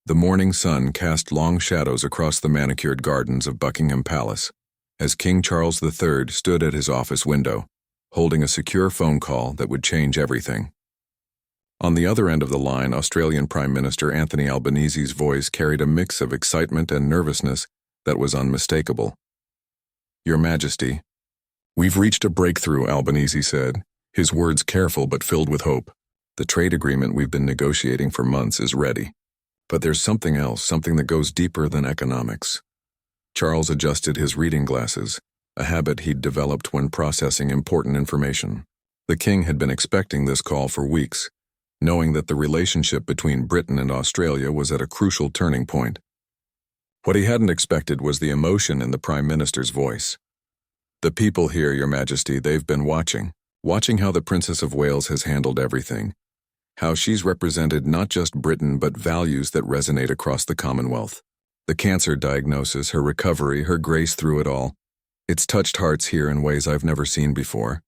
The morning sun cast long shadows across the manicured gardens of Buckingham Palace, as King Charles III stood at his office window, holding a secure phone call that would change everything. On the other end of the line, Australian Prime Minister Anthony Albanese's voice carried a mix of excitement and nervousness that was unmistakable. "Your Majesty." "We've reached a breakthrough," Albanese said, his words careful but filled with hope. "The trade agreement we've been negotiating for months is ready. But there's something else, something that goes deeper than economics." Charles adjusted his reading glasses, a habit he'd developed when processing important information. The king had been expecting this call for weeks, knowing that the relationship between Britain and Australia was at a crucial turning point. What he hadn't expected was the emotion in the Prime Minister's voice. "The people here, Your Majesty, they've been watching how the Princess of Wales has handled everything, how she's represented not just Britain but values that resonate across the Commonwealth. The cancer diagnosis, her recovery, her grace through it all. It's touched hearts here in ways I've never seen before."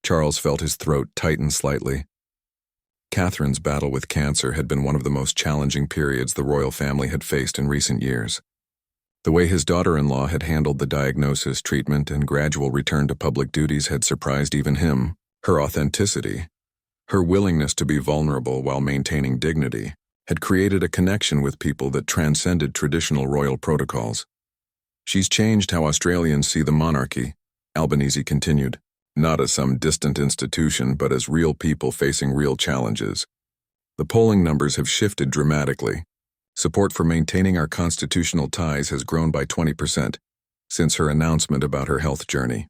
Charles felt his throat tighten slightly. Catherine's battle with cancer had been one of the most challenging periods the royal family had faced in recent years. The way his daughter-in-law had handled the diagnosis, treatment, and gradual return to public duties had surprised even him. Her authenticity, her willingness to be vulnerable while maintaining dignity, had created a connection with people that transcended traditional royal protocols. "She's changed how Australians see the monarchy," Albanese continued, "not as some distant institution but as real people facing real challenges. The polling numbers have shifted dramatically. Support for maintaining our constitutional ties has grown by 20% since her announcement about her health journey."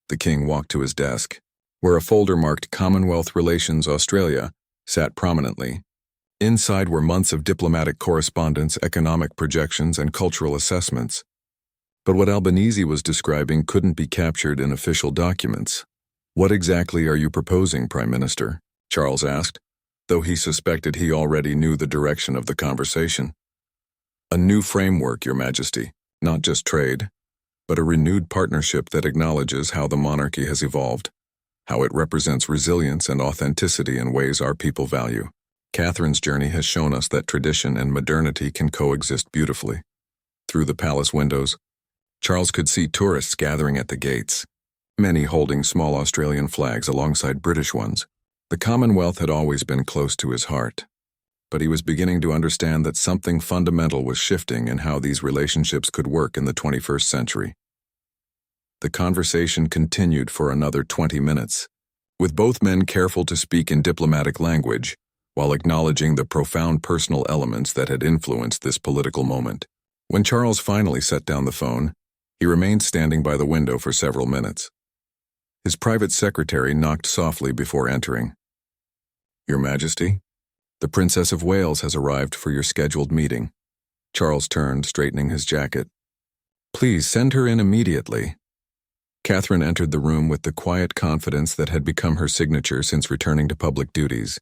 The king walked to his desk, where a folder marked Commonwealth Relations Australia sat prominently. Inside were months of diplomatic correspondence, economic projections, and cultural assessments. But what Albanese was describing couldn't be captured in official documents. "What exactly are you proposing, Prime Minister?" Charles asked, though he suspected he already knew the direction of the conversation. "A new framework, Your Majesty, not just trade, but a renewed partnership that acknowledges how the monarchy has evolved, how it represents resilience and authenticity in ways our people value. Catherine's journey has shown us that tradition and modernity can coexist beautifully." Through the palace windows, Charles could see tourists gathering at the gates, many holding small Australian flags alongside British ones. The Commonwealth had always been close to his heart, but he was beginning to understand that something fundamental was shifting in how these relationships could work in the 21st century. The conversation continued for another 20 minutes, with both men careful to speak in diplomatic language, while acknowledging the profound personal elements that had influenced this political moment. When Charles finally set down the phone, he remained standing by the window for several minutes. His private secretary knocked softly before entering. "Your Majesty, the Princess of Wales has arrived for your scheduled meeting." Charles turned, straightening his jacket. "Please send her in immediately." Catherine entered the room with the quiet confidence that had become her signature since returning to public duties.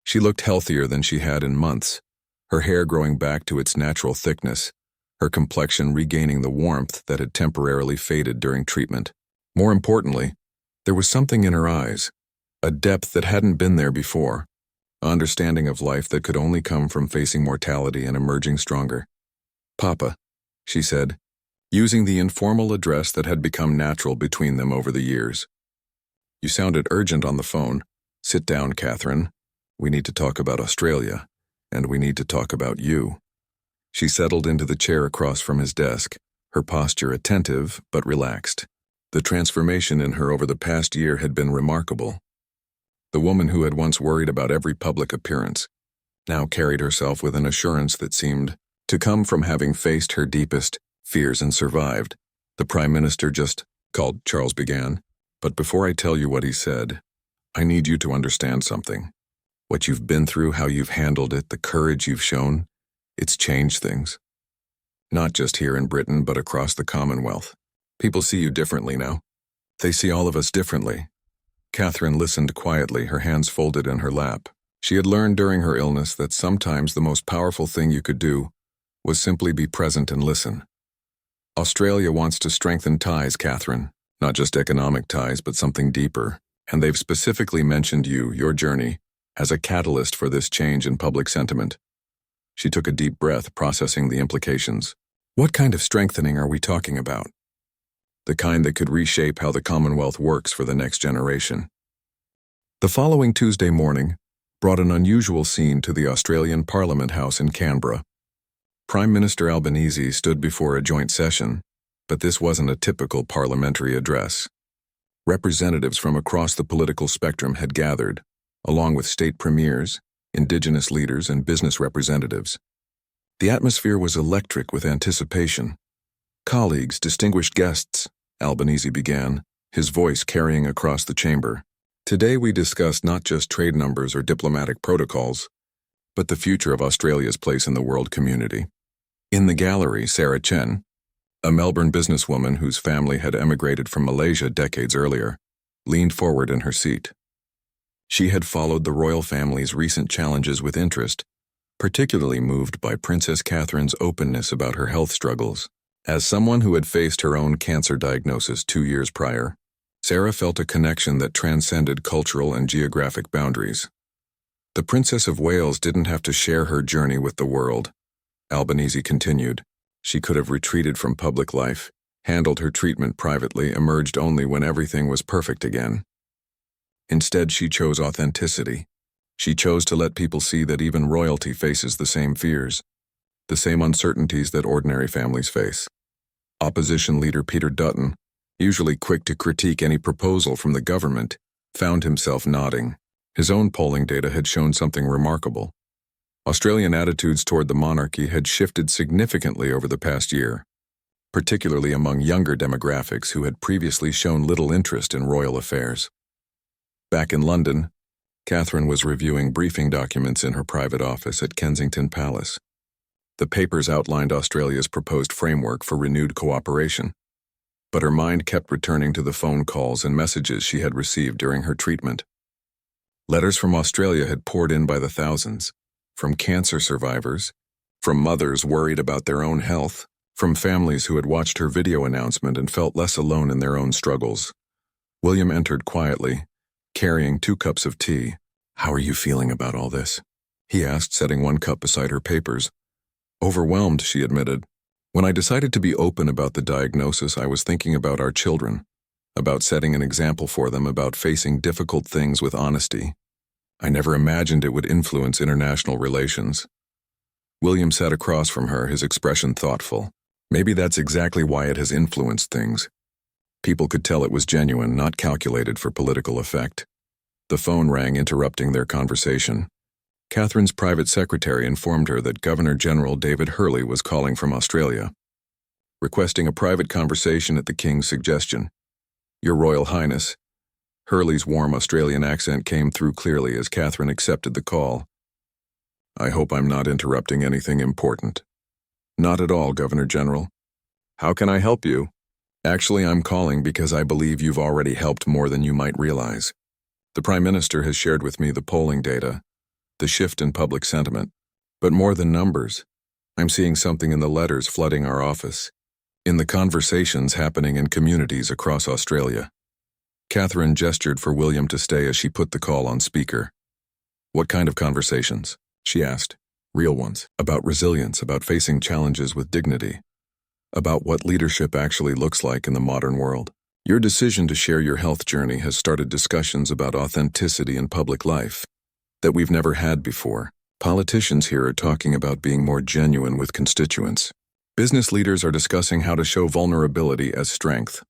She looked healthier than she had in months, her hair growing back to its natural thickness, her complexion regaining the warmth that had temporarily faded during treatment. More importantly, there was something in her eyes, a depth that hadn't been there before, an understanding of life that could only come from facing mortality and emerging stronger. "Papa," she said, using the informal address that had become natural between them over the years. "You sounded urgent on the phone. Sit down, Catherine. We need to talk about Australia, and we need to talk about you." She settled into the chair across from his desk, her posture attentive but relaxed. The transformation in her over the past year had been remarkable. The woman who had once worried about every public appearance now carried herself with an assurance that seemed to come from having faced her deepest fears and survived. "The Prime Minister just called," Charles began, "but before I tell you what he said, I need you to understand something. What you've been through, how you've handled it, the courage you've shown, it's changed things. Not just here in Britain, but across the Commonwealth. People see you differently now. They see all of us differently." Catherine listened quietly, her hands folded in her lap. She had learned during her illness that sometimes the most powerful thing you could do was simply be present and listen. "Australia wants to strengthen ties, Catherine, not just economic ties, but something deeper, and they've specifically mentioned you, your journey, as a catalyst for this change in public sentiment. She took a deep breath, processing the implications. What kind of strengthening are we talking about? The kind that could reshape how the Commonwealth works for the next generation. The following Tuesday morning brought an unusual scene to the Australian Parliament House in Canberra. Prime Minister Albanese stood before a joint session, but this wasn't a typical parliamentary address. Representatives from across the political spectrum had gathered, along with state premiers, Indigenous leaders, and business representatives. The atmosphere was electric with anticipation. Colleagues, distinguished guests, Albanese began, his voice carrying across the chamber. Today we discuss not just trade numbers or diplomatic protocols, but the future of Australia's place in the world community. In the gallery, Sarah Chen, a Melbourne businesswoman whose family had emigrated from Malaysia decades earlier, leaned forward in her seat. She had followed the royal family's recent challenges with interest, particularly moved by Princess Catherine's openness about her health struggles. As someone who had faced her own cancer diagnosis 2 years prior, Sarah felt a connection that transcended cultural and geographic boundaries. The Princess of Wales didn't have to share her journey with the world, Albanese continued. She could have retreated from public life, handled her treatment privately, emerged only when everything was perfect again. Instead, she chose authenticity. She chose to let people see that even royalty faces the same fears, the same uncertainties that ordinary families face. Opposition leader Peter Dutton, usually quick to critique any proposal from the government, found himself nodding. His own polling data had shown something remarkable. Australian attitudes toward the monarchy had shifted significantly over the past year, particularly among younger demographics who had previously shown little interest in royal affairs. Back in London, Catherine was reviewing briefing documents in her private office at Kensington Palace. The papers outlined Australia's proposed framework for renewed cooperation, but her mind kept returning to the phone calls and messages she had received during her treatment. Letters from Australia had poured in by the thousands, from cancer survivors, from mothers worried about their own health, from families who had watched her video announcement and felt less alone in their own struggles. William entered quietly, carrying 2 cups of tea. "How are you feeling about all this?" he asked, setting 1 cup beside her papers. "Overwhelmed," she admitted. "When I decided to be open about the diagnosis, I was thinking about our children, about setting an example for them, about facing difficult things with honesty. I never imagined it would influence international relations." William sat across from her, his expression thoughtful. Maybe that's exactly why it has influenced things. People could tell it was genuine, not calculated for political effect. The phone rang, interrupting their conversation. Catherine's private secretary informed her that Governor-General David Hurley was calling from Australia, requesting a private conversation at the King's suggestion. "Your Royal Highness." Hurley's warm Australian accent came through clearly as Catherine accepted the call. "I hope I'm not interrupting anything important." "Not at all, Governor-General. How can I help you?" "Actually, I'm calling because I believe you've already helped more than you might realize. The Prime Minister has shared with me the polling data, the shift in public sentiment. But more than numbers, I'm seeing something in the letters flooding our office, in the conversations happening in communities across Australia." Catherine gestured for William to stay as she put the call on speaker. "What kind of conversations?" she asked. "Real ones, about resilience, about facing challenges with dignity, about what leadership actually looks like in the modern world. Your decision to share your health journey has started discussions about authenticity in public life that we've never had before. Politicians here are talking about being more genuine with constituents. Business leaders are discussing how to show vulnerability as strength."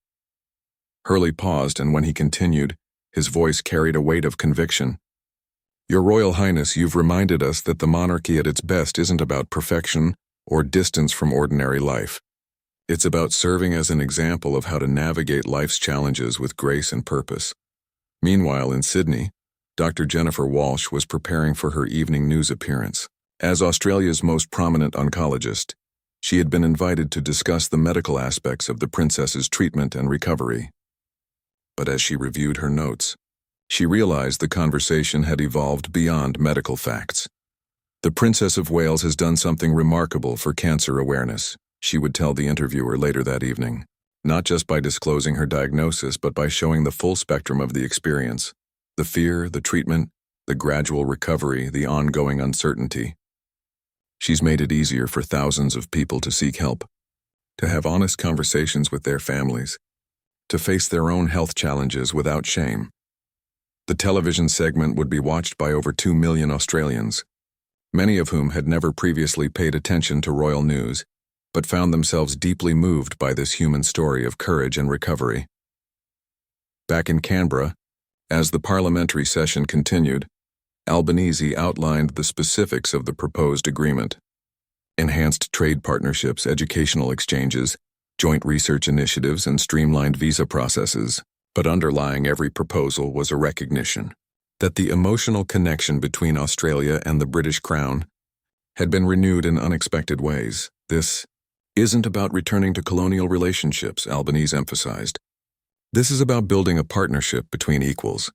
Hurley paused, and when he continued, his voice carried a weight of conviction. "Your Royal Highness, you've reminded us that the monarchy at its best isn't about perfection or distance from ordinary life. It's about serving as an example of how to navigate life's challenges with grace and purpose." Meanwhile, in Sydney, Dr. Jennifer Walsh was preparing for her evening news appearance. As Australia's most prominent oncologist, she had been invited to discuss the medical aspects of the princess's treatment and recovery. But as she reviewed her notes, she realized the conversation had evolved beyond medical facts. "The Princess of Wales has done something remarkable for cancer awareness," she would tell the interviewer later that evening, "not just by disclosing her diagnosis, but by showing the full spectrum of the experience. The fear, the treatment, the gradual recovery, the ongoing uncertainty. She's made it easier for thousands of people to seek help, to have honest conversations with their families, to face their own health challenges without shame. The television segment would be watched by over 2 million Australians, many of whom had never previously paid attention to royal news, but found themselves deeply moved by this human story of courage and recovery. Back in Canberra, as the parliamentary session continued, Albanese outlined the specifics of the proposed agreement: enhanced trade partnerships, educational exchanges, joint research initiatives, and streamlined visa processes. But underlying every proposal was a recognition that the emotional connection between Australia and the British Crown had been renewed in unexpected ways. This isn't about returning to colonial relationships, Albanese emphasized. This is about building a partnership between equals,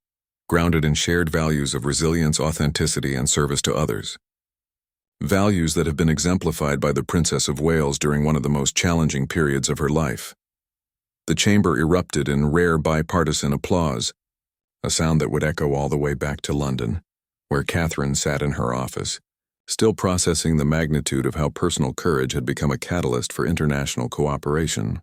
grounded in shared values of resilience, authenticity, and service to others. Values that have been exemplified by the Princess of Wales during one of the most challenging periods of her life. The chamber erupted in rare bipartisan applause, a sound that would echo all the way back to London, where Catherine sat in her office, still processing the magnitude of how personal courage had become a catalyst for international cooperation.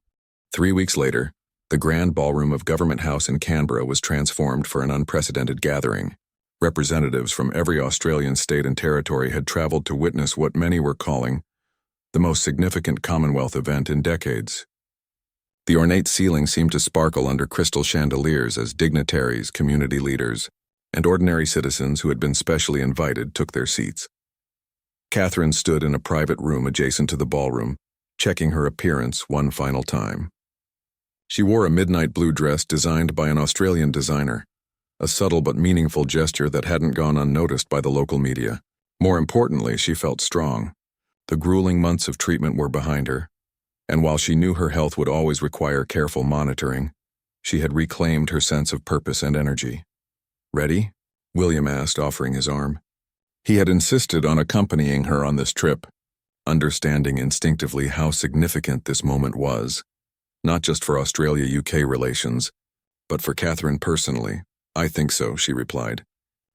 3 weeks later, the Grand Ballroom of Government House in Canberra was transformed for an unprecedented gathering. Representatives from every Australian state and territory had travelled to witness what many were calling the most significant Commonwealth event in decades. The ornate ceiling seemed to sparkle under crystal chandeliers as dignitaries, community leaders, and ordinary citizens who had been specially invited took their seats. Catherine stood in a private room adjacent to the ballroom, checking her appearance one final time. She wore a midnight blue dress designed by an Australian designer, a subtle but meaningful gesture that hadn't gone unnoticed by the local media. More importantly, she felt strong. The grueling months of treatment were behind her, and while she knew her health would always require careful monitoring, she had reclaimed her sense of purpose and energy. "Ready?" William asked, offering his arm. He had insisted on accompanying her on this trip, understanding instinctively how significant this moment was, not just for Australia-UK relations, but for Catherine personally. "I think so," she replied,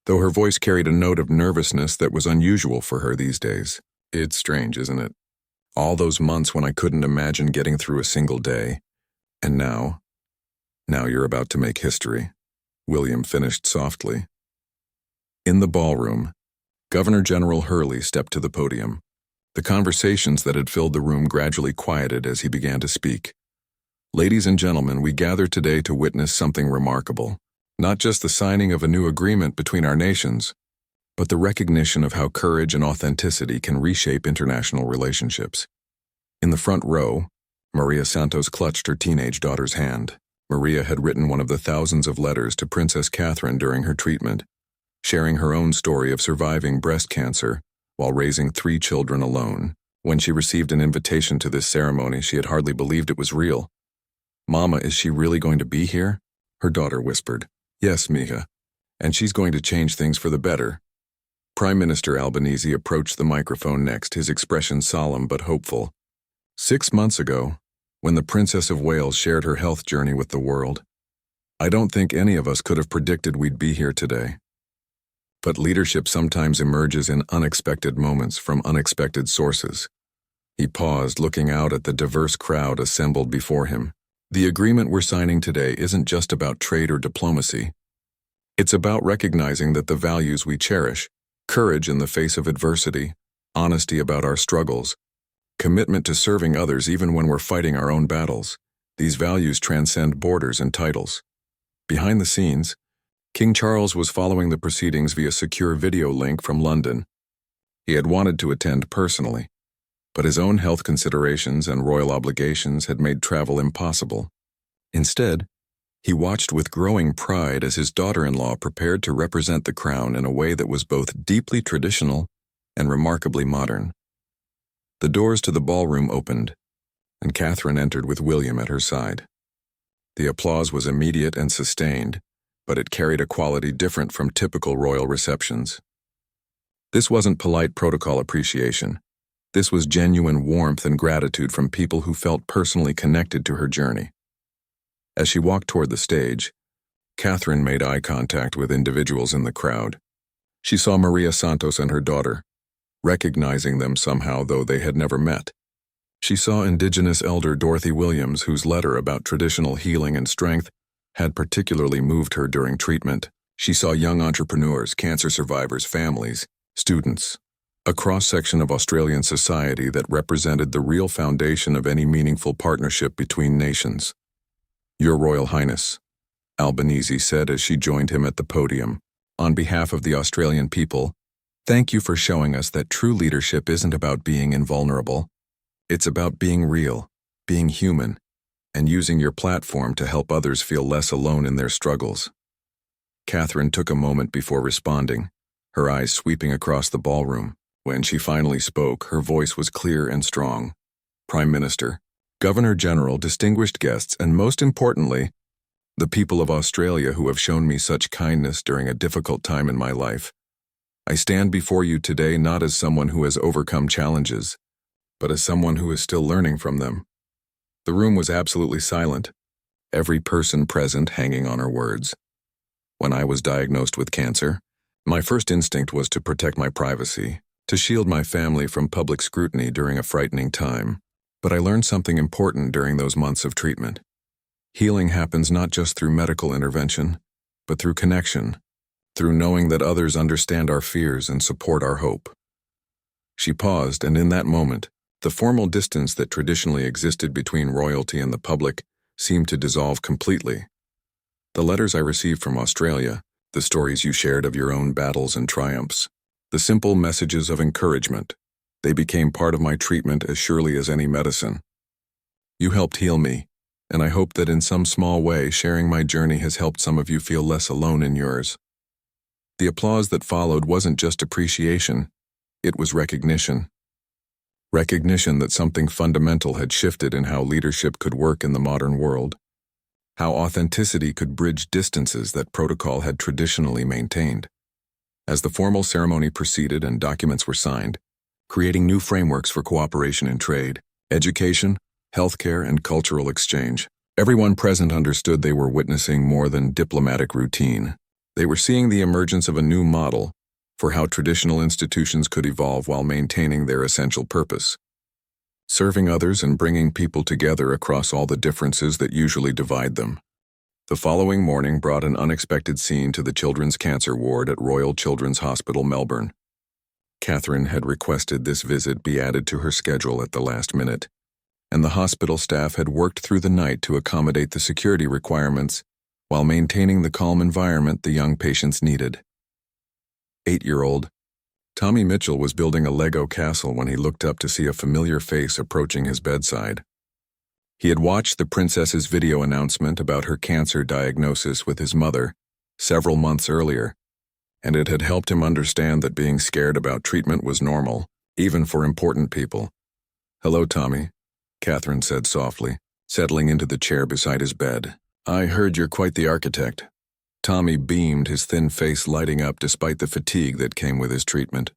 though her voice carried a note of nervousness that was unusual for her these days. "It's strange, isn't it? All those months when I couldn't imagine getting through a single day. And now you're about to make history," William finished softly. In the ballroom, Governor-General Hurley stepped to the podium. The conversations that had filled the room gradually quieted as he began to speak. "Ladies and gentlemen, we gather today to witness something remarkable. Not just the signing of a new agreement between our nations, but the recognition of how courage and authenticity can reshape international relationships." In the front row, Maria Santos clutched her teenage daughter's hand. Maria had written one of the thousands of letters to Princess Catherine during her treatment, sharing her own story of surviving breast cancer while raising 3 children alone. When she received an invitation to this ceremony, she had hardly believed it was real. "Mama, is she really going to be here?" her daughter whispered. "Yes, Mija, and she's going to change things for the better." Prime Minister Albanese approached the microphone next, his expression solemn but hopeful. 6 months ago, when the Princess of Wales shared her health journey with the world, I don't think any of us could have predicted we'd be here today. But leadership sometimes emerges in unexpected moments from unexpected sources. He paused, looking out at the diverse crowd assembled before him. "The agreement we're signing today isn't just about trade or diplomacy. It's about recognizing that the values we cherish, courage in the face of adversity, honesty about our struggles, commitment to serving others even when we're fighting our own battles, these values transcend borders and titles." Behind the scenes, King Charles was following the proceedings via secure video link from London. He had wanted to attend personally, but his own health considerations and royal obligations had made travel impossible. Instead, he watched with growing pride as his daughter-in-law prepared to represent the crown in a way that was both deeply traditional and remarkably modern. The doors to the ballroom opened, and Catherine entered with William at her side. The applause was immediate and sustained, but it carried a quality different from typical royal receptions. This wasn't polite protocol appreciation. This was genuine warmth and gratitude from people who felt personally connected to her journey. As she walked toward the stage, Catherine made eye contact with individuals in the crowd. She saw Maria Santos and her daughter, recognizing them somehow though they had never met. She saw Indigenous elder Dorothy Williams, whose letter about traditional healing and strength had particularly moved her during treatment. She saw young entrepreneurs, cancer survivors, families, students, a cross-section of Australian society that represented the real foundation of any meaningful partnership between nations. "Your Royal Highness," Albanese said as she joined him at the podium, "on behalf of the Australian people, thank you for showing us that true leadership isn't about being invulnerable. It's about being real, being human, and using your platform to help others feel less alone in their struggles." Catherine took a moment before responding, her eyes sweeping across the ballroom. When she finally spoke, her voice was clear and strong. "Prime Minister, Governor-General, distinguished guests, and most importantly, the people of Australia who have shown me such kindness during a difficult time in my life. I stand before you today not as someone who has overcome challenges, but as someone who is still learning from them." The room was absolutely silent, every person present hanging on her words. "When I was diagnosed with cancer, my first instinct was to protect my privacy, to shield my family from public scrutiny during a frightening time. But I learned something important during those months of treatment. Healing happens not just through medical intervention, but through connection, through knowing that others understand our fears and support our hope." She paused, and in that moment, the formal distance that traditionally existed between royalty and the public seemed to dissolve completely. "The letters I received from Australia, the stories you shared of your own battles and triumphs, the simple messages of encouragement, they became part of my treatment as surely as any medicine. You helped heal me, and I hope that in some small way sharing my journey has helped some of you feel less alone in yours." The applause that followed wasn't just appreciation, it was recognition. Recognition that something fundamental had shifted in how leadership could work in the modern world, how authenticity could bridge distances that protocol had traditionally maintained. As the formal ceremony proceeded and documents were signed, creating new frameworks for cooperation in trade, education, healthcare, and cultural exchange, everyone present understood they were witnessing more than diplomatic routine. They were seeing the emergence of a new model for how traditional institutions could evolve while maintaining their essential purpose: serving others and bringing people together across all the differences that usually divide them. The following morning brought an unexpected scene to the Children's Cancer Ward at Royal Children's Hospital, Melbourne. Catherine had requested this visit be added to her schedule at the last minute, and the hospital staff had worked through the night to accommodate the security requirements while maintaining the calm environment the young patients needed. 8-year-old Tommy Mitchell was building a Lego castle when he looked up to see a familiar face approaching his bedside. He had watched the princess's video announcement about her cancer diagnosis with his mother several months earlier, and it had helped him understand that being scared about treatment was normal, even for important people. "Hello, Tommy," Catherine said softly, settling into the chair beside his bed. "I heard you're quite the architect." Tommy beamed, his thin face lighting up despite the fatigue that came with his treatment.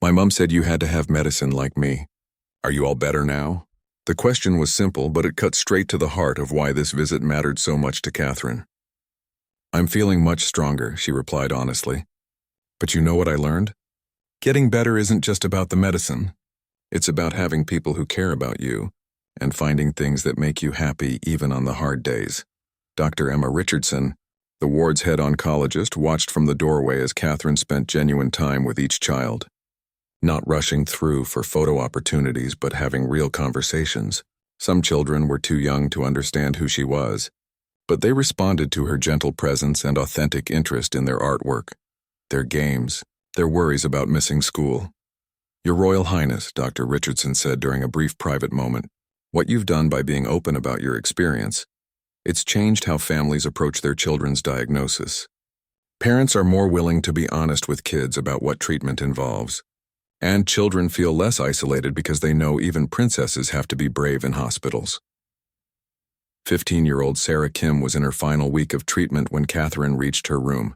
"My mom said you had to have medicine like me. Are you all better now?" The question was simple, but it cut straight to the heart of why this visit mattered so much to Catherine. "I'm feeling much stronger," she replied honestly. "But you know what I learned? Getting better isn't just about the medicine. It's about having people who care about you and finding things that make you happy even on the hard days." Dr. Emma Richardson, the ward's head oncologist, watched from the doorway as Catherine spent genuine time with each child, not rushing through for photo opportunities but having real conversations. Some children were too young to understand who she was, but they responded to her gentle presence and authentic interest in their artwork, their games, their worries about missing school. "Your Royal Highness," Dr. Richardson said during a brief private moment, "what you've done by being open about your experience, it's changed how families approach their children's diagnosis. Parents are more willing to be honest with kids about what treatment involves, and children feel less isolated because they know even princesses have to be brave in hospitals." 15-year-old Sarah Kim was in her final week of treatment when Catherine reached her room.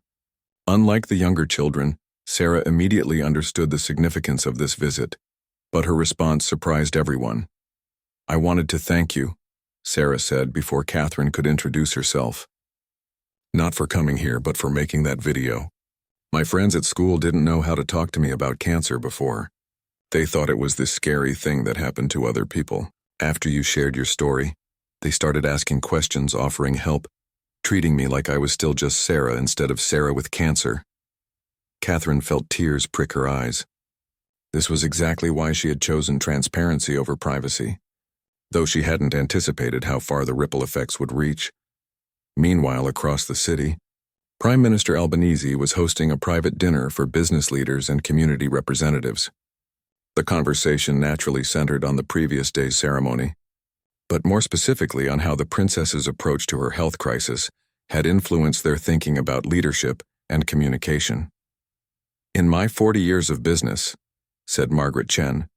Unlike the younger children, Sarah immediately understood the significance of this visit, but her response surprised everyone. "I wanted to thank you," Sarah said before Catherine could introduce herself. "Not for coming here, but for making that video. My friends at school didn't know how to talk to me about cancer before. They thought it was this scary thing that happened to other people. After you shared your story, they started asking questions, offering help, treating me like I was still just Sarah instead of Sarah with cancer. Catherine felt tears prick her eyes. This was exactly why she had chosen transparency over privacy, though she hadn't anticipated how far the ripple effects would reach. Meanwhile, across the city, Prime Minister Albanese was hosting a private dinner for business leaders and community representatives. The conversation naturally centered on the previous day's ceremony, but more specifically on how the princess's approach to her health crisis had influenced their thinking about leadership and communication. "In my 40 years of business," said Margaret Chen,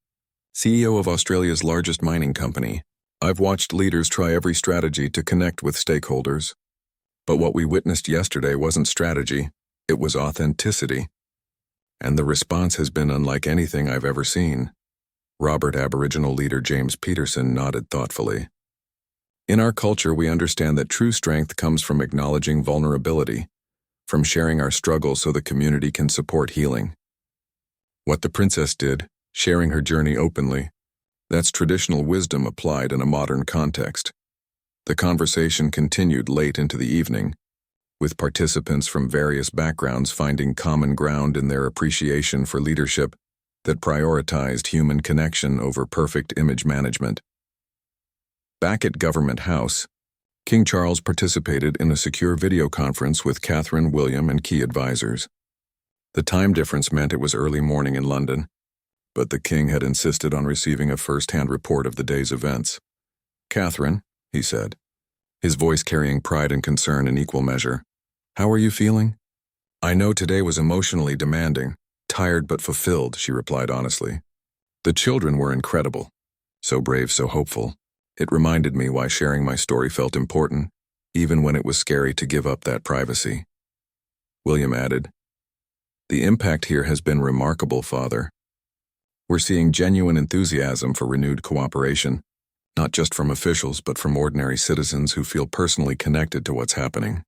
CEO of Australia's largest mining company, "I've watched leaders try every strategy to connect with stakeholders. But what we witnessed yesterday wasn't strategy, it was authenticity. And the response has been unlike anything I've ever seen." Robert Aboriginal leader James Peterson nodded thoughtfully. "In our culture, we understand that true strength comes from acknowledging vulnerability, from sharing our struggles so the community can support healing. What the princess did, sharing her journey openly, that's traditional wisdom applied in a modern context." The conversation continued late into the evening, with participants from various backgrounds finding common ground in their appreciation for leadership that prioritized human connection over perfect image management. Back at Government House, King Charles participated in a secure video conference with Catherine, William, and key advisors. The time difference meant it was early morning in London, but the king had insisted on receiving a first-hand report of the day's events. "Catherine," he said, his voice carrying pride and concern in equal measure, "how are you feeling?" "I know today was emotionally demanding, tired but fulfilled," she replied honestly. "The children were incredible. So brave, so hopeful. It reminded me why sharing my story felt important, even when it was scary to give up that privacy." William added, "The impact here has been remarkable, Father. We're seeing genuine enthusiasm for renewed cooperation, not just from officials but from ordinary citizens who feel personally connected to what's happening."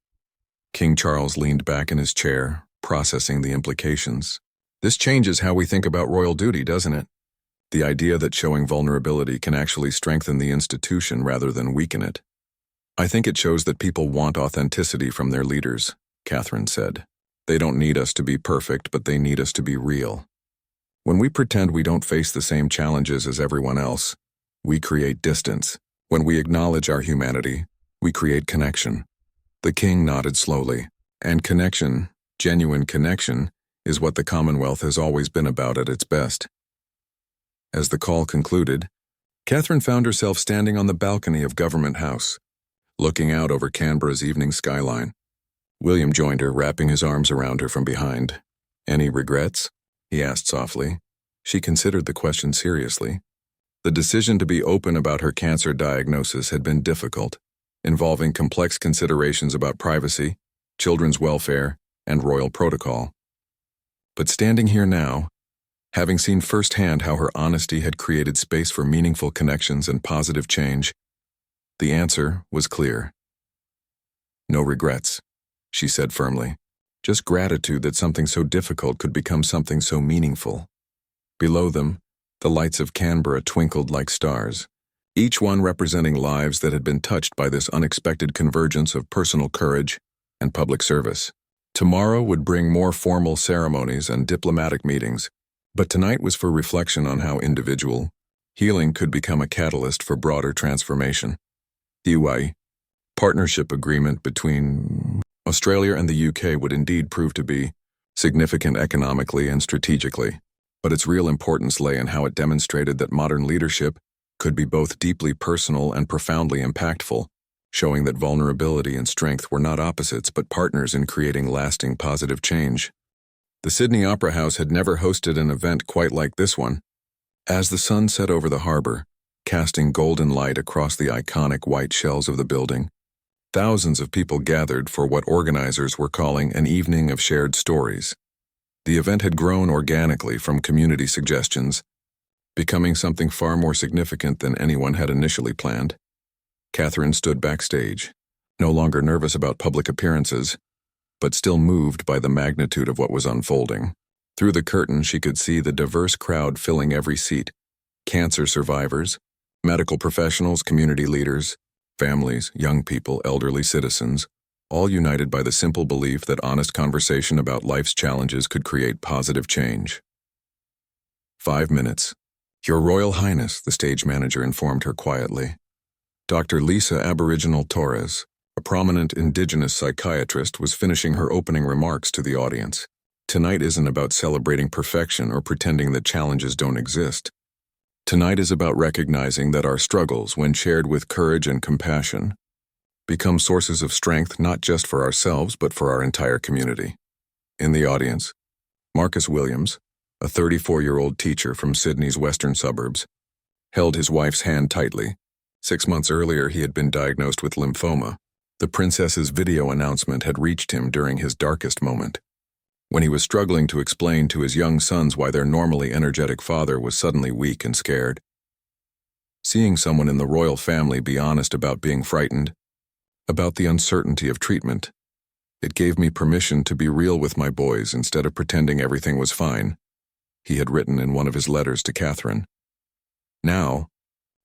King Charles leaned back in his chair, processing the implications. "This changes how we think about royal duty, doesn't it? The idea that showing vulnerability can actually strengthen the institution rather than weaken it." "I think it shows that people want authenticity from their leaders," Catherine said. "They don't need us to be perfect, but they need us to be real. When we pretend we don't face the same challenges as everyone else, we create distance. When we acknowledge our humanity, we create connection." The king nodded slowly. "And connection, genuine connection, is what the Commonwealth has always been about at its best." As the call concluded, Catherine found herself standing on the balcony of Government House, looking out over Canberra's evening skyline. William joined her, wrapping his arms around her from behind. "Any regrets?" he asked softly. She considered the question seriously. The decision to be open about her cancer diagnosis had been difficult, involving complex considerations about privacy, children's welfare, and royal protocol. But standing here now, having seen firsthand how her honesty had created space for meaningful connections and positive change, the answer was clear. "No regrets," she said firmly. "Just gratitude that something so difficult could become something so meaningful." Below them, the lights of Canberra twinkled like stars, each one representing lives that had been touched by this unexpected convergence of personal courage and public service. Tomorrow would bring more formal ceremonies and diplomatic meetings, but tonight was for reflection on how individual healing could become a catalyst for broader transformation. The UI partnership agreement between Australia and the UK would indeed prove to be significant economically and strategically, but its real importance lay in how it demonstrated that modern leadership could be both deeply personal and profoundly impactful, showing that vulnerability and strength were not opposites but partners in creating lasting positive change. The Sydney Opera House had never hosted an event quite like this one. As the sun set over the harbour, casting golden light across the iconic white shells of the building, thousands of people gathered for what organizers were calling an evening of shared stories. The event had grown organically from community suggestions, becoming something far more significant than anyone had initially planned. Catherine stood backstage, no longer nervous about public appearances, but still moved by the magnitude of what was unfolding. Through the curtain, she could see the diverse crowd filling every seat: cancer survivors, medical professionals, community leaders, families, young people, elderly citizens, all united by the simple belief that honest conversation about life's challenges could create positive change. 5 minutes. Your Royal Highness, the stage manager informed her quietly. Dr. Lisa Aboriginal Torres, a prominent indigenous psychiatrist, was finishing her opening remarks to the audience. Tonight isn't about celebrating perfection or pretending that challenges don't exist. Tonight is about recognizing that our struggles, when shared with courage and compassion, become sources of strength not just for ourselves but for our entire community. In the audience, Marcus Williams, a 34-year-old teacher from Sydney's western suburbs, held his wife's hand tightly. 6 months earlier, he had been diagnosed with lymphoma. The princess's video announcement had reached him during his darkest moment, when he was struggling to explain to his young sons why their normally energetic father was suddenly weak and scared. Seeing someone in the royal family be honest about being frightened, about the uncertainty of treatment, it gave me permission to be real with my boys instead of pretending everything was fine, he had written in one of his letters to Catherine. Now,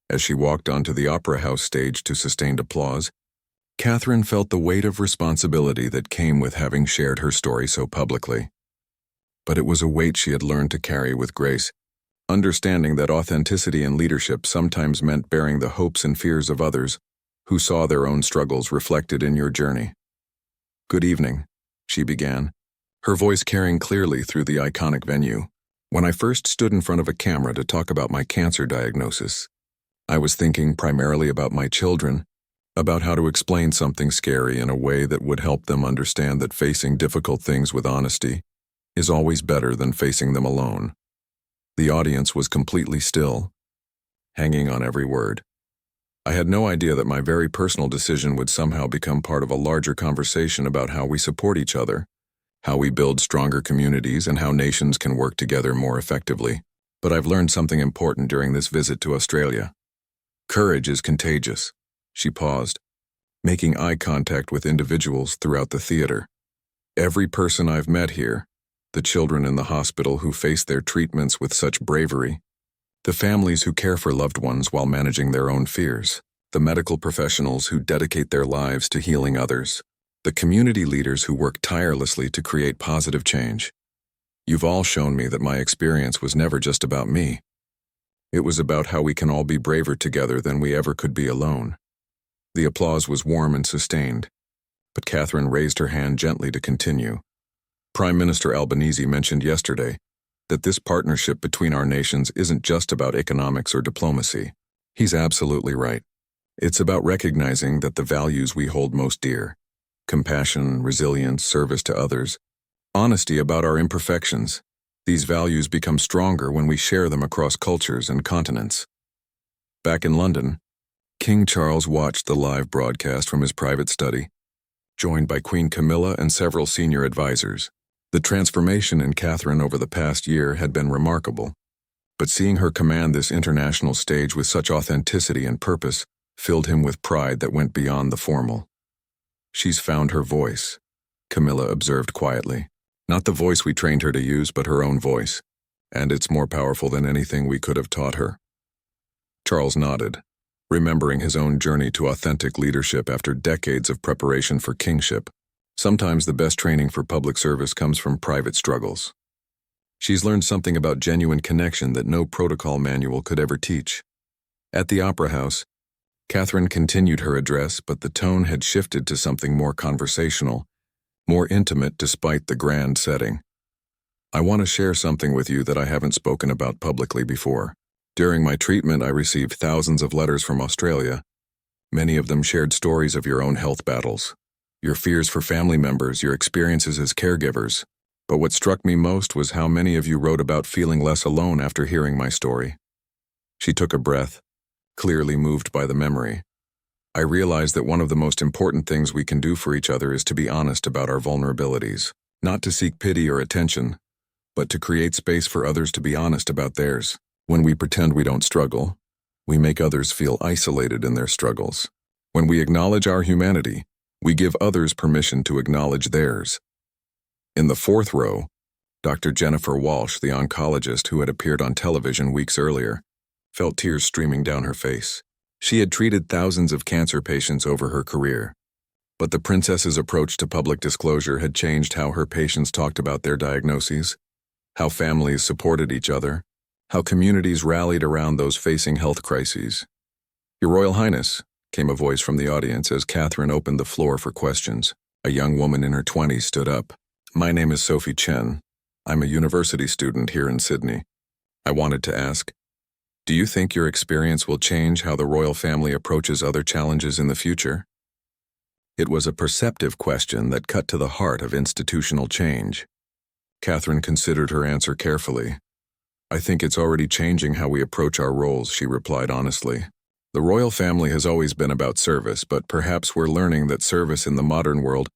as she walked onto the Opera House stage to sustained applause, Catherine felt the weight of responsibility that came with having shared her story so publicly. But it was a weight she had learned to carry with grace, understanding that authenticity in leadership sometimes meant bearing the hopes and fears of others who saw their own struggles reflected in your journey. Good evening, she began, her voice carrying clearly through the iconic venue. When I first stood in front of a camera to talk about my cancer diagnosis, I was thinking primarily about my children, about how to explain something scary in a way that would help them understand that facing difficult things with honesty is always better than facing them alone. The audience was completely still, hanging on every word. I had no idea that my very personal decision would somehow become part of a larger conversation about how we support each other, how we build stronger communities, and how nations can work together more effectively. But I've learned something important during this visit to Australia. Courage is contagious. She paused, making eye contact with individuals throughout the theater. Every person I've met here, the children in the hospital who face their treatments with such bravery, the families who care for loved ones while managing their own fears, the medical professionals who dedicate their lives to healing others, the community leaders who work tirelessly to create positive change. You've all shown me that my experience was never just about me. It was about how we can all be braver together than we ever could be alone. The applause was warm and sustained, but Catherine raised her hand gently to continue. Prime Minister Albanese mentioned yesterday that this partnership between our nations isn't just about economics or diplomacy. He's absolutely right. It's about recognizing that the values we hold most dear, compassion, resilience, service to others, honesty about our imperfections, these values become stronger when we share them across cultures and continents. Back in London, King Charles watched the live broadcast from his private study, joined by Queen Camilla and several senior advisors. The transformation in Catherine over the past year had been remarkable, but seeing her command this international stage with such authenticity and purpose filled him with pride that went beyond the formal. She's found her voice, Camilla observed quietly. Not the voice we trained her to use, but her own voice, and it's more powerful than anything we could have taught her. Charles nodded, remembering his own journey to authentic leadership after decades of preparation for kingship. Sometimes the best training for public service comes from private struggles. She's learned something about genuine connection that no protocol manual could ever teach. At the Opera House, Catherine continued her address, but the tone had shifted to something more conversational, more intimate despite the grand setting. I want to share something with you that I haven't spoken about publicly before. During my treatment, I received thousands of letters from Australia. Many of them shared stories of your own health battles, your fears for family members, your experiences as caregivers. But what struck me most was how many of you wrote about feeling less alone after hearing my story. She took a breath, clearly moved by the memory. I realized that one of the most important things we can do for each other is to be honest about our vulnerabilities, not to seek pity or attention, but to create space for others to be honest about theirs. When we pretend we don't struggle, we make others feel isolated in their struggles. When we acknowledge our humanity, we give others permission to acknowledge theirs. In the fourth row, Dr. Jennifer Walsh, the oncologist who had appeared on television weeks earlier, felt tears streaming down her face. She had treated thousands of cancer patients over her career, but the princess's approach to public disclosure had changed how her patients talked about their diagnoses, how families supported each other, how communities rallied around those facing health crises. "Your Royal Highness," came a voice from the audience as Catherine opened the floor for questions. A young woman in her 20s stood up. "My name is Sophie Chen. I'm a university student here in Sydney. I wanted to ask, do you think your experience will change how the royal family approaches other challenges in the future?" It was a perceptive question that cut to the heart of institutional change. Catherine considered her answer carefully. "I think it's already changing how we approach our roles," she replied honestly. "The royal family has always been about service, but perhaps we're learning that service in the modern world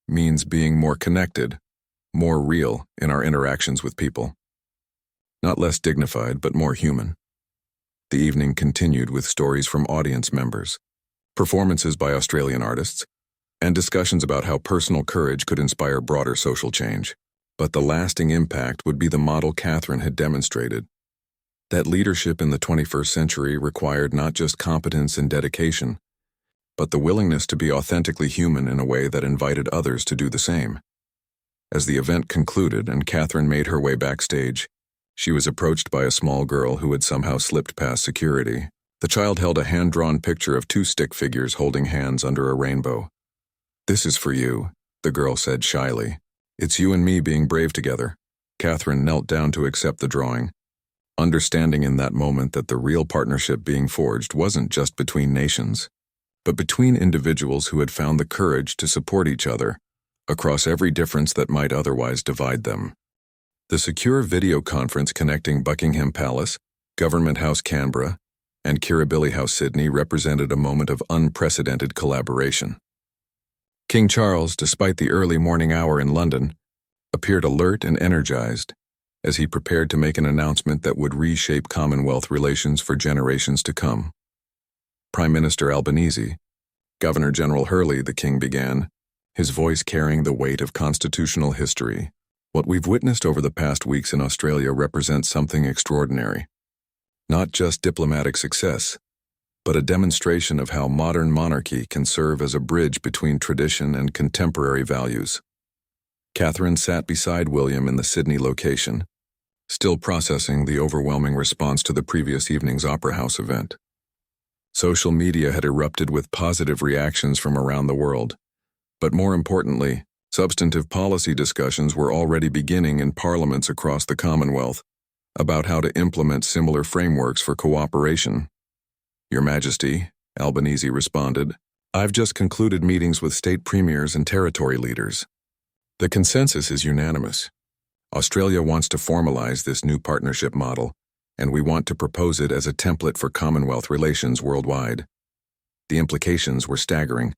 means being more connected, more real in our interactions with people. Not less dignified, but more human." The evening continued with stories from audience members, performances by Australian artists, and discussions about how personal courage could inspire broader social change. But the lasting impact would be the model Catherine had demonstrated. That leadership in the 21st century required not just competence and dedication, but the willingness to be authentically human in a way that invited others to do the same. As the event concluded and Catherine made her way backstage, she was approached by a small girl who had somehow slipped past security. The child held a hand-drawn picture of two stick figures holding hands under a rainbow. "This is for you," the girl said shyly. "It's you and me being brave together." Catherine knelt down to accept the drawing, understanding in that moment that the real partnership being forged wasn't just between nations, but between individuals who had found the courage to support each other across every difference that might otherwise divide them. The secure video conference connecting Buckingham Palace, Government House Canberra, and Kirribilli House Sydney represented a moment of unprecedented collaboration. King Charles, despite the early morning hour in London, appeared alert and energized as he prepared to make an announcement that would reshape Commonwealth relations for generations to come. "Prime Minister Albanese, Governor-General Hurley," the king began, his voice carrying the weight of constitutional history. "What we've witnessed over the past weeks in Australia represents something extraordinary. Not just diplomatic success, but a demonstration of how modern monarchy can serve as a bridge between tradition and contemporary values." Catherine sat beside William in the Sydney location, still processing the overwhelming response to the previous evening's Opera House event. Social media had erupted with positive reactions from around the world, but more importantly, substantive policy discussions were already beginning in parliaments across the Commonwealth about how to implement similar frameworks for cooperation. "Your Majesty," Albanese responded, "I've just concluded meetings with state premiers and territory leaders. The consensus is unanimous. Australia wants to formalize this new partnership model, and we want to propose it as a template for Commonwealth relations worldwide." The implications were staggering.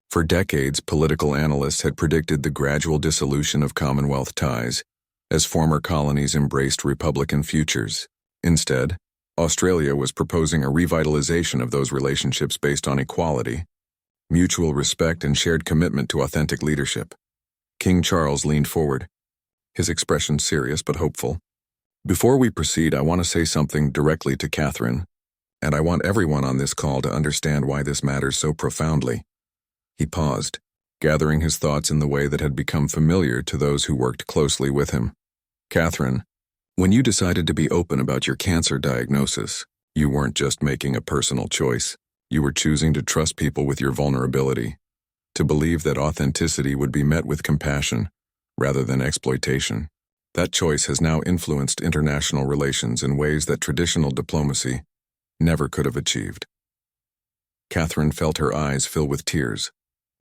For decades, political analysts had predicted the gradual dissolution of Commonwealth ties as former colonies embraced republican futures. Instead, Australia was proposing a revitalization of those relationships based on equality, mutual respect, and shared commitment to authentic leadership. King Charles leaned forward, his expression serious but hopeful. "Before we proceed, I want to say something directly to Catherine, and I want everyone on this call to understand why this matters so profoundly." He paused, gathering his thoughts in the way that had become familiar to those who worked closely with him. "Catherine, when you decided to be open about your cancer diagnosis, you weren't just making a personal choice. You were choosing to trust people with your vulnerability, to believe that authenticity would be met with compassion rather than exploitation. That choice has now influenced international relations in ways that traditional diplomacy never could have achieved." Catherine felt her eyes fill with tears,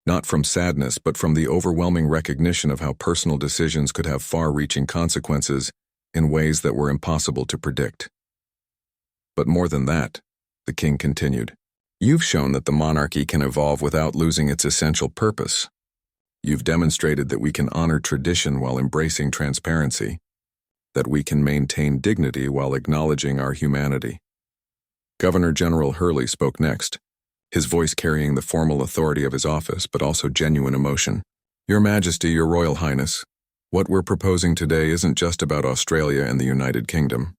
not from sadness but from the overwhelming recognition of how personal decisions could have far-reaching consequences in ways that were impossible to predict. "But more than that," the king continued, "you've shown that the monarchy can evolve without losing its essential purpose. You've demonstrated that we can honor tradition while embracing transparency, that we can maintain dignity while acknowledging our humanity." Governor-General Hurley spoke next, his voice carrying the formal authority of his office but also genuine emotion. "Your Majesty, Your Royal Highness, What we're proposing today isn't just about Australia and the United Kingdom.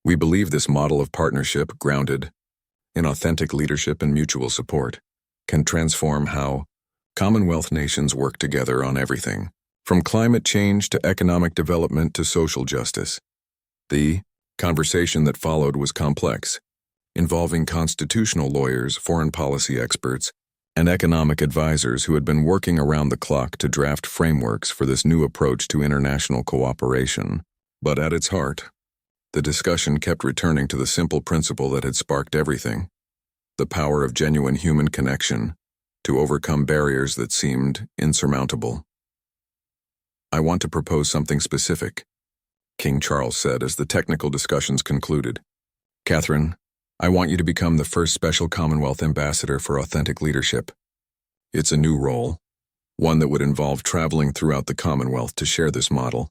We believe this model of partnership, grounded in authentic leadership and mutual support, can transform how Commonwealth nations work together on everything, from climate change to economic development to social justice. The conversation that followed was complex, involving constitutional lawyers, foreign policy experts, and economic advisors who had been working around the clock to draft frameworks for this new approach to international cooperation. But at its heart, the discussion kept returning to the simple principle that had sparked everything: the power of genuine human connection to overcome barriers that seemed insurmountable. "I want to propose something specific," King Charles said as the technical discussions concluded. "Catherine, I want you to become the first special Commonwealth ambassador for authentic leadership. It's a new role, one that would involve traveling throughout the Commonwealth to share this model,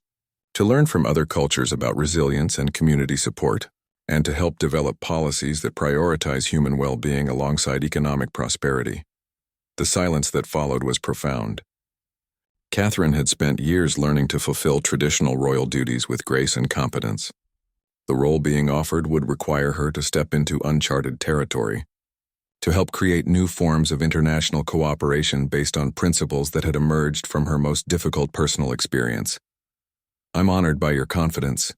to learn from other cultures about resilience and community support, and to help develop policies that prioritize human well-being alongside economic prosperity." The silence that followed was profound. Catherine had spent years learning to fulfill traditional royal duties with grace and competence. The role being offered would require her to step into uncharted territory, to help create new forms of international cooperation based on principles that had emerged from her most difficult personal experience. "I'm honored by your confidence,"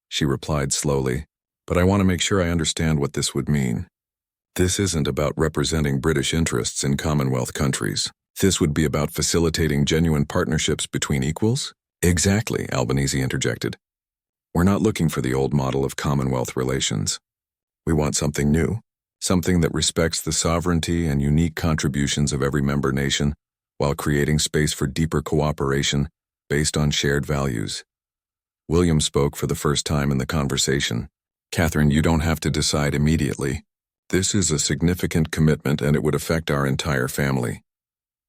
she replied slowly, "but I want to make sure I understand what this would mean. This isn't about representing British interests in Commonwealth countries. This would be about facilitating genuine partnerships between equals?" "Exactly," Albanese interjected. "We're not looking for the old model of Commonwealth relations. We want something new, something that respects the sovereignty and unique contributions of every member nation while creating space for deeper cooperation based on shared values." William spoke for the first time in the conversation. "Catherine, you don't have to decide immediately. This is a significant commitment and it would affect our entire family."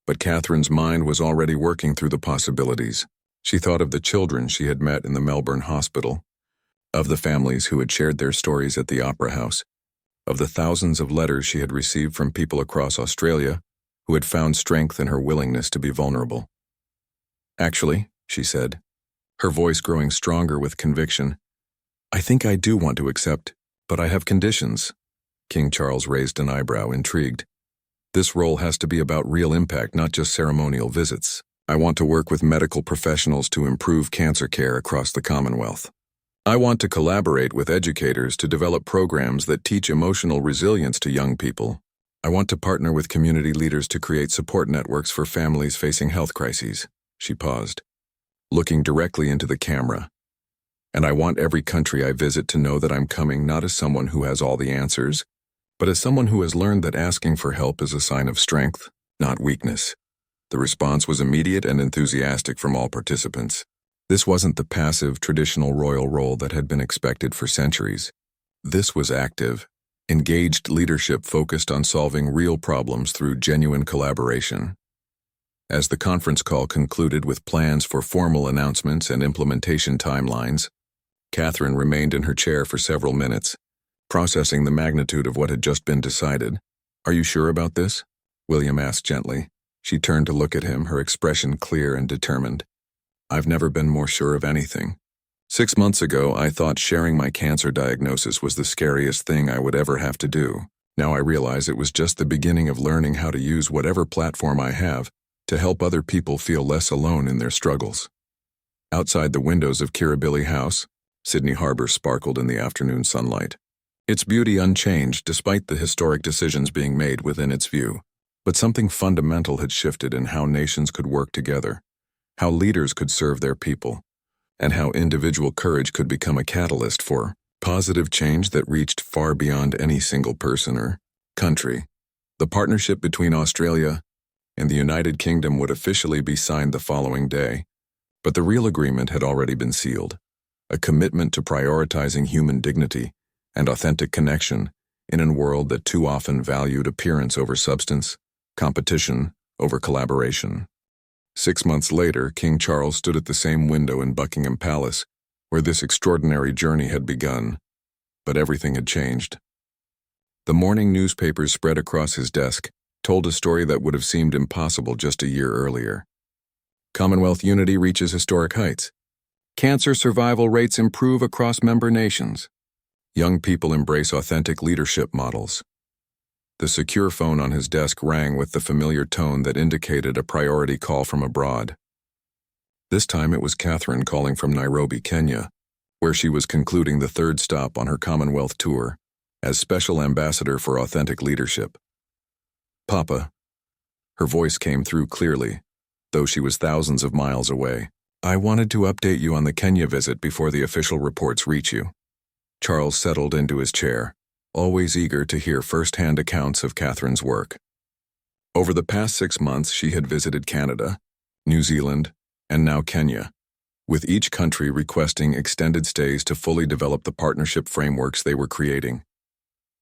But Catherine's mind was already working through the possibilities. She thought of the children she had met in the Melbourne hospital, of the families who had shared their stories at the Opera House, of the thousands of letters she had received from people across Australia who had found strength in her willingness to be vulnerable. "Actually," she said, her voice growing stronger with conviction, "I think I do want to accept, but I have conditions." King Charles raised an eyebrow, intrigued. "This role has to be about real impact, not just ceremonial visits. I want to work with medical professionals to improve cancer care across the Commonwealth. I want to collaborate with educators to develop programs that teach emotional resilience to young people. I want to partner with community leaders to create support networks for families facing health crises." She paused, looking directly into the camera. "And I want every country I visit to know that I'm coming not as someone who has all the answers, but as someone who has learned that asking for help is a sign of strength, not weakness." The response was immediate and enthusiastic from all participants. This wasn't the passive, traditional royal role that had been expected for centuries. This was active, engaged leadership focused on solving real problems through genuine collaboration. As the conference call concluded with plans for formal announcements and implementation timelines, Catherine remained in her chair for several minutes, processing the magnitude of what had just been decided. "Are you sure about this?" William asked gently. She turned to look at him, her expression clear and determined. "I've never been more sure of anything. 6 months ago, I thought sharing my cancer diagnosis was the scariest thing I would ever have to do. Now I realize it was just the beginning of learning how to use whatever platform I have to help other people feel less alone in their struggles." Outside the windows of Kirribilli House, Sydney Harbour sparkled in the afternoon sunlight, its beauty unchanged despite the historic decisions being made within its view. But something fundamental had shifted in how nations could work together, how leaders could serve their people, and how individual courage could become a catalyst for positive change that reached far beyond any single person or country. The partnership between Australia and the United Kingdom would officially be signed the following day, but the real agreement had already been sealed, a commitment to prioritizing human dignity and authentic connection in a world that too often valued appearance over substance, competition over collaboration. 6 months later, King Charles stood at the same window in Buckingham Palace, where this extraordinary journey had begun. But everything had changed. The morning newspapers spread across his desk told a story that would have seemed impossible just a year earlier. Commonwealth unity reaches historic heights. Cancer survival rates improve across member nations. Young people embrace authentic leadership models. The secure phone on his desk rang with the familiar tone that indicated a priority call from abroad. This time it was Catherine calling from Nairobi, Kenya, where she was concluding the third stop on her Commonwealth tour as Special Ambassador for Authentic Leadership. "Papa," her voice came through clearly, though she was thousands of miles away. "I wanted to update you on the Kenya visit before the official reports reach you." Charles settled into his chair, always eager to hear first-hand accounts of Catherine's work. Over the past 6 months, she had visited Canada, New Zealand, and now Kenya, with each country requesting extended stays to fully develop the partnership frameworks they were creating.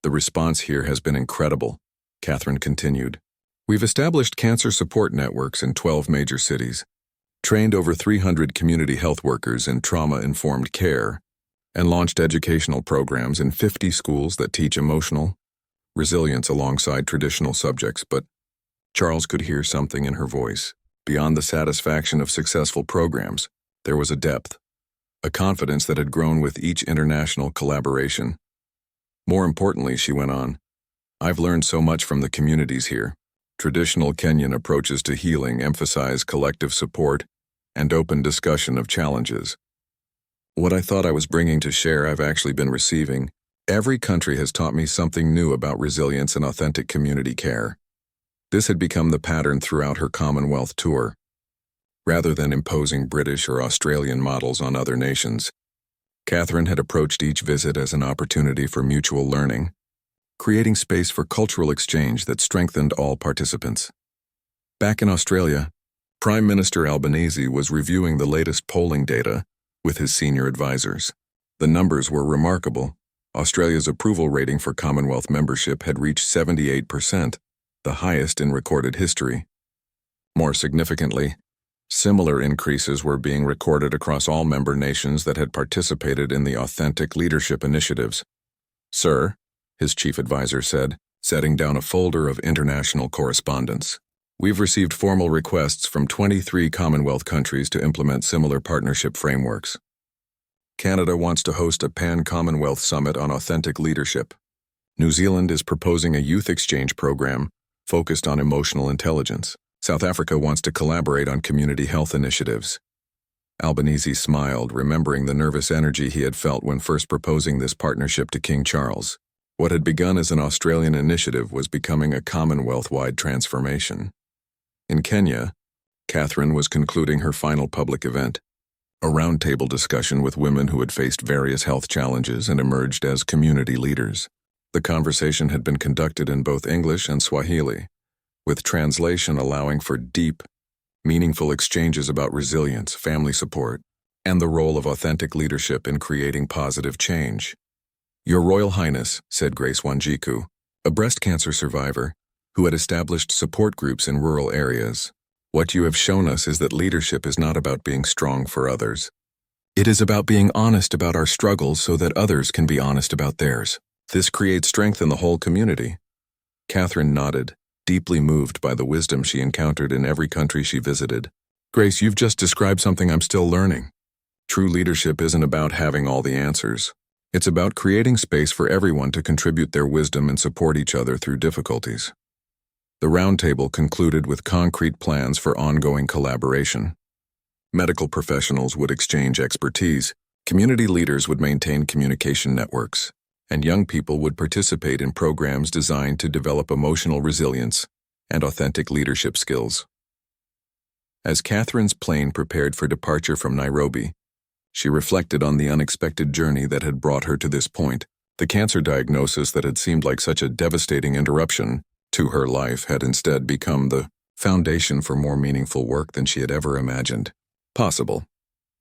"The response here has been incredible," Catherine continued. "We've established cancer support networks in 12 major cities, trained over 300 community health workers in trauma-informed care, and launched educational programs in 50 schools that teach emotional resilience alongside traditional subjects." But Charles could hear something in her voice. Beyond the satisfaction of successful programs, there was a depth, a confidence that had grown with each international collaboration. "More importantly," she went on, "I've learned so much from the communities here. Traditional Kenyan approaches to healing emphasize collective support and open discussion of challenges. What I thought I was bringing to share, I've actually been receiving. Every country has taught me something new about resilience and authentic community care." This had become the pattern throughout her Commonwealth tour. Rather than imposing British or Australian models on other nations, Catherine had approached each visit as an opportunity for mutual learning, creating space for cultural exchange that strengthened all participants. Back in Australia, Prime Minister Albanese was reviewing the latest polling data with his senior advisors. The numbers were remarkable. Australia's approval rating for Commonwealth membership had reached 78%, the highest in recorded history. More significantly, similar increases were being recorded across all member nations that had participated in the authentic leadership initiatives. "Sir," his chief advisor said, setting down a folder of international correspondence, "we've received formal requests from 23 Commonwealth countries to implement similar partnership frameworks. Canada wants to host a pan-Commonwealth summit on authentic leadership. New Zealand is proposing a youth exchange program focused on emotional intelligence. South Africa wants to collaborate on community health initiatives." Albanese smiled, remembering the nervous energy he had felt when first proposing this partnership to King Charles. What had begun as an Australian initiative was becoming a Commonwealth-wide transformation. In Kenya, Catherine was concluding her final public event, a roundtable discussion with women who had faced various health challenges and emerged as community leaders. The conversation had been conducted in both English and Swahili, with translation allowing for deep, meaningful exchanges about resilience, family support, and the role of authentic leadership in creating positive change. "Your Royal Highness," said Grace Wanjiku, a breast cancer survivor who had established support groups in rural areas, "what you have shown us is that leadership is not about being strong for others. It is about being honest about our struggles so that others can be honest about theirs. This creates strength in the whole community." Catherine nodded, deeply moved by the wisdom she encountered in every country she visited. "Grace, you've just described something I'm still learning. True leadership isn't about having all the answers. It's about creating space for everyone to contribute their wisdom and support each other through difficulties." The roundtable concluded with concrete plans for ongoing collaboration. Medical professionals would exchange expertise, community leaders would maintain communication networks, and young people would participate in programs designed to develop emotional resilience and authentic leadership skills. As Catherine's plane prepared for departure from Nairobi, she reflected on the unexpected journey that had brought her to this point. The cancer diagnosis that had seemed like such a devastating interruption to her life had instead become the foundation for more meaningful work than she had ever imagined possible.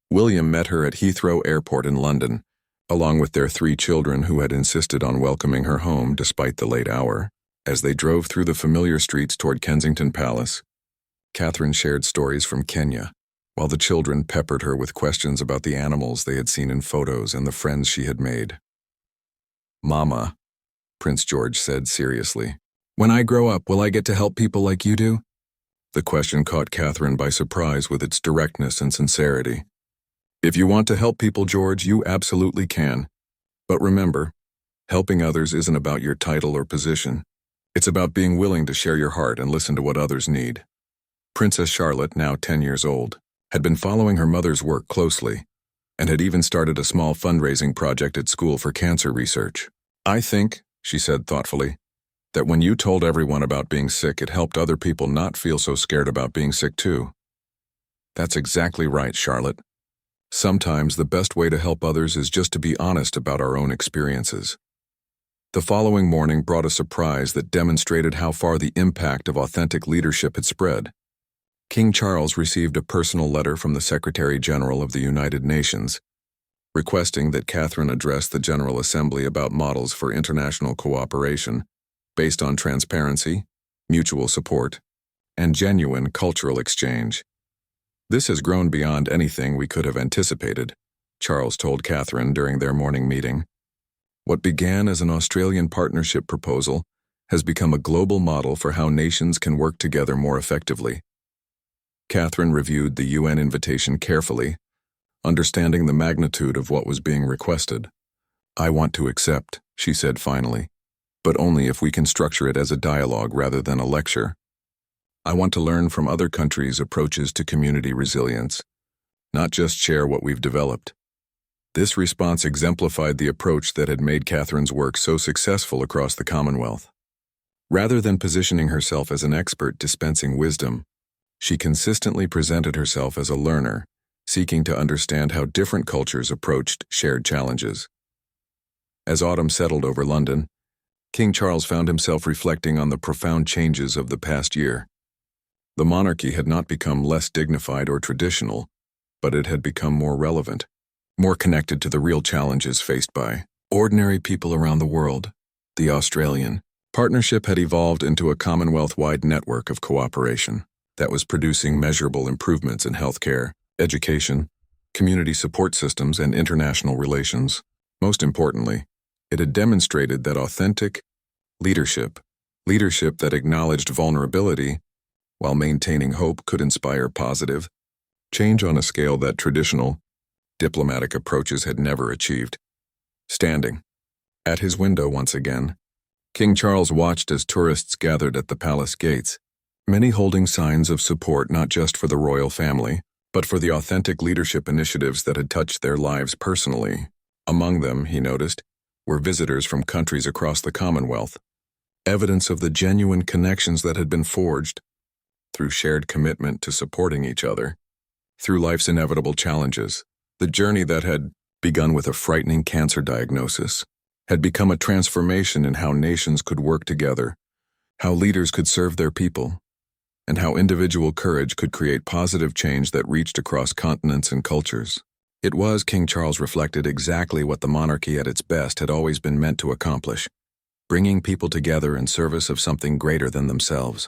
William met her at Heathrow Airport in London, along with their 3 children who had insisted on welcoming her home despite the late hour. As they drove through the familiar streets toward Kensington Palace, Catherine shared stories from Kenya, while the children peppered her with questions about the animals they had seen in photos and the friends she had made. "Mama," Prince George said seriously, "when I grow up, will I get to help people like you do?" The question caught Catherine by surprise with its directness and sincerity. If you want to help people, George, you absolutely can. But remember, helping others isn't about your title or position. It's about being willing to share your heart and listen to what others need. Princess Charlotte, now 10 years old, had been following her mother's work closely and had even started a small fundraising project at school for cancer research. I think, she said thoughtfully, that when you told everyone about being sick, it helped other people not feel so scared about being sick too. That's exactly right, Charlotte. Sometimes the best way to help others is just to be honest about our own experiences. The following morning brought a surprise that demonstrated how far the impact of authentic leadership had spread. King Charles received a personal letter from the Secretary General of the United Nations, requesting that Catherine address the General Assembly about models for international cooperation based on transparency, mutual support, and genuine cultural exchange. This has grown beyond anything we could have anticipated, Charles told Catherine during their morning meeting. What began as an Australian partnership proposal has become a global model for how nations can work together more effectively. Catherine reviewed the UN invitation carefully, understanding the magnitude of what was being requested. I want to accept, she said finally, but only if we can structure it as a dialogue rather than a lecture. I want to learn from other countries' approaches to community resilience, not just share what we've developed. This response exemplified the approach that had made Catherine's work so successful across the Commonwealth. Rather than positioning herself as an expert dispensing wisdom, she consistently presented herself as a learner, seeking to understand how different cultures approached shared challenges. As autumn settled over London, King Charles found himself reflecting on the profound changes of the past year. The monarchy had not become less dignified or traditional, but it had become more relevant, more connected to the real challenges faced by ordinary people around the world. The Australian partnership had evolved into a Commonwealth-wide network of cooperation that was producing measurable improvements in healthcare, education, community support systems, and international relations. Most importantly, it had demonstrated that authentic leadership that acknowledged vulnerability while maintaining hope, could inspire positive change on a scale that traditional diplomatic approaches had never achieved. Standing at his window once again, King Charles watched as tourists gathered at the palace gates, many holding signs of support not just for the royal family, but for the authentic leadership initiatives that had touched their lives personally. Among them, he noticed, were visitors from countries across the Commonwealth, evidence of the genuine connections that had been forged through shared commitment to supporting each other. Through life's inevitable challenges, the journey that had begun with a frightening cancer diagnosis had become a transformation in how nations could work together, how leaders could serve their people, and how individual courage could create positive change that reached across continents and cultures. It was, King Charles reflected, exactly what the monarchy at its best had always been meant to accomplish, bringing people together in service of something greater than themselves.